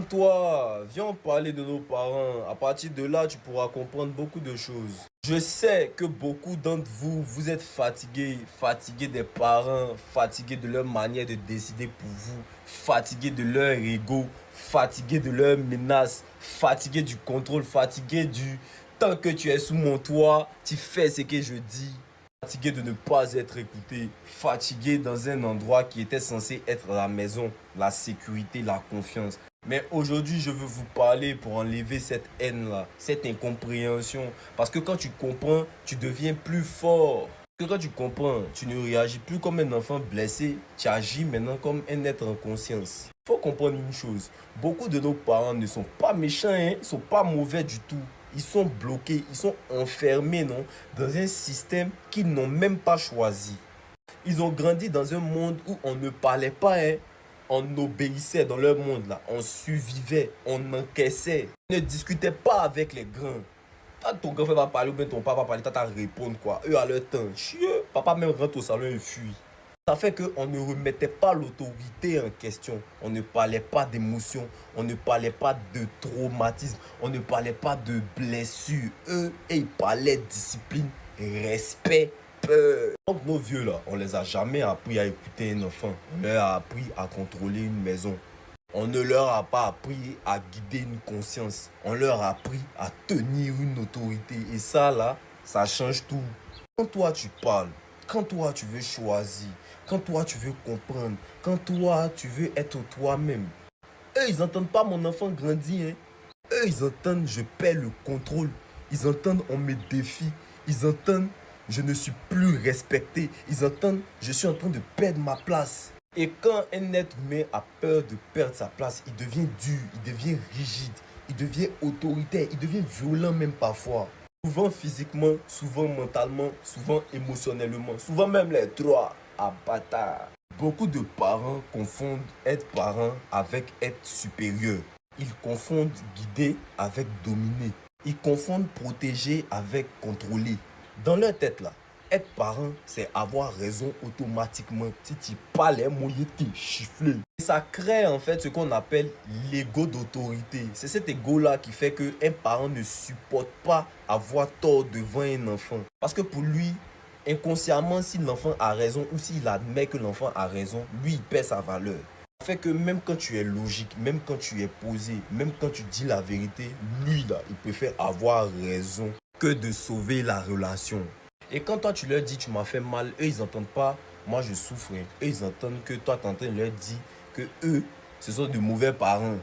Toi, viens parler de nos parents. À partir de là, tu pourras comprendre beaucoup de choses. Je sais que beaucoup d'entre vous, vous êtes fatigués des parents, fatigués de leur manière de décider pour vous, fatigués de leur ego, fatigués de leurs menaces, fatigués du contrôle, fatigués du tant que tu es sous mon toit, tu fais ce que je dis. Fatigué de ne pas être écouté, fatigué dans un endroit qui était censé être la maison, la sécurité, la confiance. Mais aujourd'hui, je veux vous parler pour enlever cette haine-là, cette incompréhension. Parce que quand tu comprends, tu deviens plus fort. Parce que quand tu comprends, tu ne réagis plus comme un enfant blessé, tu agis maintenant comme un être en conscience. Il faut comprendre une chose, beaucoup de nos parents ne sont pas méchants, hein, ils ne sont pas mauvais du tout. Ils sont bloqués, ils sont enfermés, non, dans un système qu'ils n'ont même pas choisi. Ils ont grandi dans un monde où on ne parlait pas, hein. On obéissait dans leur monde là. On survivait, on encaissait. On ne discutait pas avec les grands. Quand ton grand frère va parler ou bien ton papa va parler, t'as à répondre quoi. Eux à leur temps, chieux. Papa même rentre au salon et fuit. Ça fait qu'on ne remettait pas l'autorité en question. On ne parlait pas d'émotion. On ne parlait pas de traumatisme. On ne parlait pas de blessures. Eux, et ils parlaient de discipline, respect, peur. Donc nos vieux là, on les a jamais appris à écouter un enfant. On leur a appris à contrôler une maison. On ne leur a pas appris à guider une conscience. On leur a appris à tenir une autorité. Et ça là, ça change tout. Quand toi tu parles, quand toi tu veux choisir, quand toi tu veux comprendre, quand toi tu veux être toi-même, eux ils n'entendent pas mon enfant grandir, hein. Eux ils entendent je perds le contrôle. Ils entendent on me défie. Ils entendent je ne suis plus respecté. Ils entendent je suis en train de perdre ma place. Et quand un être humain a peur de perdre sa place, il devient dur, il devient rigide, il devient autoritaire, il devient violent même parfois. Souvent physiquement, souvent mentalement, souvent émotionnellement, souvent même les trois à bâtard. Beaucoup de parents confondent être parent avec être supérieur. Ils confondent guider avec dominer. Ils confondent protéger avec contrôler. Dans leur tête là, être parent, c'est avoir raison automatiquement. Si tu parles un mot, il t'es chifflé. Et ça crée en fait ce qu'on appelle l'ego d'autorité. C'est cet ego-là qui fait qu'un parent ne supporte pas avoir tort devant un enfant. Parce que pour lui, inconsciemment, si l'enfant a raison ou s'il admet que l'enfant a raison, lui, il perd sa valeur. Ça fait que même quand tu es logique, même quand tu es posé, même quand tu dis la vérité, lui, là, il préfère avoir raison que de sauver la relation. Et quand toi, tu leur dis, tu m'as fait mal, eux, ils n'entendent pas, moi, je souffre. Eux, ils entendent que toi, tu es en train de leur dire que eux, ce sont de mauvais parents.